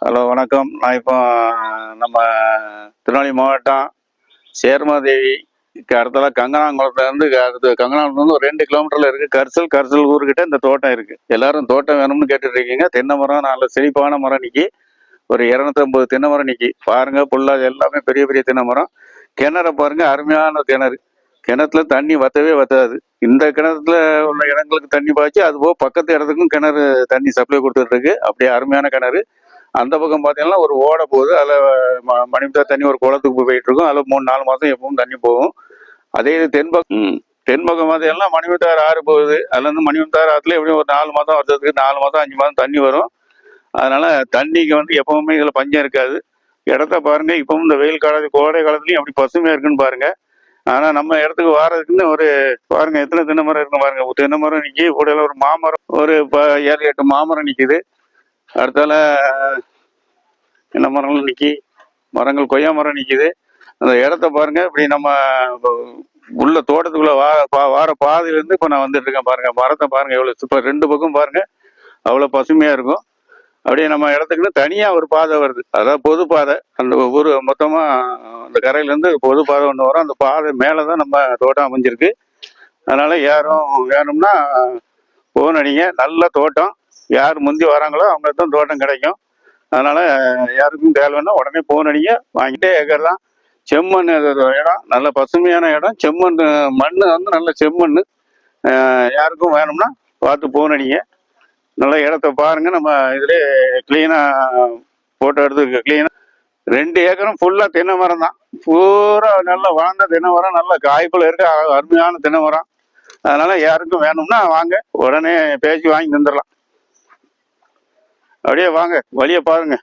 Hello வணக்கம். நான் இப்போ நம்ம திருநெல்வேலி மாவட்டம் சேர்மாதேவிக்கு அடுத்தால கங்கனாங்குளத்துலேருந்து அடுத்து கங்கனாங்குளத்துலேருந்து ஒரு 2 கிலோமீட்டரில் இருக்குது. கரிசல் ஊர்கிட்ட இந்த தோட்டம் இருக்குது. எல்லாரும் தோட்டம் வேணும்னு கேட்டுட்டு இருக்கீங்க. தென்னை மரம் நல்ல செழிப்பான மரம் நிற்கி. ஒரு 250 தென்னை மரம் நிற்கி பாருங்க. ஃபுல்லாக எல்லாமே பெரிய பெரிய தென்னை மரம். கிணற பாருங்க, அருமையான கிணறு. கிணத்துல தண்ணி வத்தாது. இந்த கிணத்துல உள்ள இடங்களுக்கு தண்ணி பாய்ச்சி அது போக பக்கத்து இடத்துக்கும் கிணறு தண்ணி சப்ளை கொடுத்துட்டு இருக்கு. அப்படியே அருமையான கிணறு. அந்த பக்கம் பார்த்தீங்கன்னா ஒரு ஓடை போகுது. அதில் மணிமுத்தாறு தண்ணி ஒரு குளத்துக்கு போயிட்டு இருக்கும். அதில் 3-4 மாதம் எப்பவும் தண்ணி போகும். அதே இது தென்பக்கம் பார்த்தீங்கன்னா மணிமுத்தாறு ஆறு போகுது. அதுலேருந்து மணிமுத்தாறு ஆற்றுல எப்படியும் ஒரு 4 மாதம் வருஷத்துக்கு 4 மாதம் 5 மாதம் தண்ணி வரும். அதனால தண்ணிக்கு எப்பவுமே இதில் பஞ்சம் இருக்காது. இடத்த பாருங்க. இப்பவும் இந்த வெயில் காலத்து கோடை காலத்துலையும் அப்படி பசுமையா இருக்குன்னு பாருங்க. ஆனால் நம்ம இடத்துக்கு வாரதுக்குன்னு ஒரு பாருங்க எத்தனை தென்னை மரம் இருக்குன்னு பாருங்க. ஒரு தென்னை மரம் நிற்கி, கூட ஒரு மாமரம் ஒரு 7-8 மாமரம் நிற்கிது. அடுத்தால என்ன மரங்கள் நிற்கி, மரங்கள் கொய்யா மரம் நிற்கிது. அந்த இடத்த பாருங்க. இப்படி நம்ம உள்ள தோட்டத்துக்குள்ள வார பாதையிலேருந்து இப்போ நான் வந்துட்டு இருக்கேன் பாருங்க. மரத்தை பாருங்க எவ்வளோ சூப்பர். 2 பக்கம் பாருங்க அவ்வளோ பசுமையா இருக்கும். அப்படியே நம்ம இடத்துக்குன்னு தனியா ஒரு பாதை வருது. அதாவது பொது பாதை. அந்த ஊர் மொத்தமா அந்த கரையிலேருந்து பொது பாதை ஒன்று வரும். அந்த பாதை மேலே தான் நம்ம தோட்டம் அமைஞ்சிருக்கு. அதனால யாரும் வேணும்னா ஃபோன் அடிங்க. நல்ல தோட்டம். யார் முந்தி வராங்களோ அவங்களுக்கு தான் தோட்டம் கிடைக்கும். அதனால யாருக்கும் தேவைன்னா உடனே ஃபோன் அடிங்க. வாங்கிட்டே ஏக்கர் தான். செம்மண் இடம், நல்ல பசுமையான இடம். செம்மண் மண் நல்ல செம்மண். யாருக்கும் வேணும்னா பார்த்து ஃபோன் அடிங்க. நல்ல இடத்த பாருங்க. நம்ம இதிலே கிளீனா போட்டோ எடுத்து கிளீனா 2 ஏக்கரும் ஃபுல்லா தென்னை மரம் தான். பூரா நல்ல வாழ்ந்த தென்னை மரம், நல்ல காய்ப்புல இருக்க அருமையான தென்னை மரம். அதனால யாருக்கும் வேணும்னா வாங்க, உடனே பேசி வாங்கி தந்துடலாம். அப்படியே வாங்க, வழியை பாருங்க.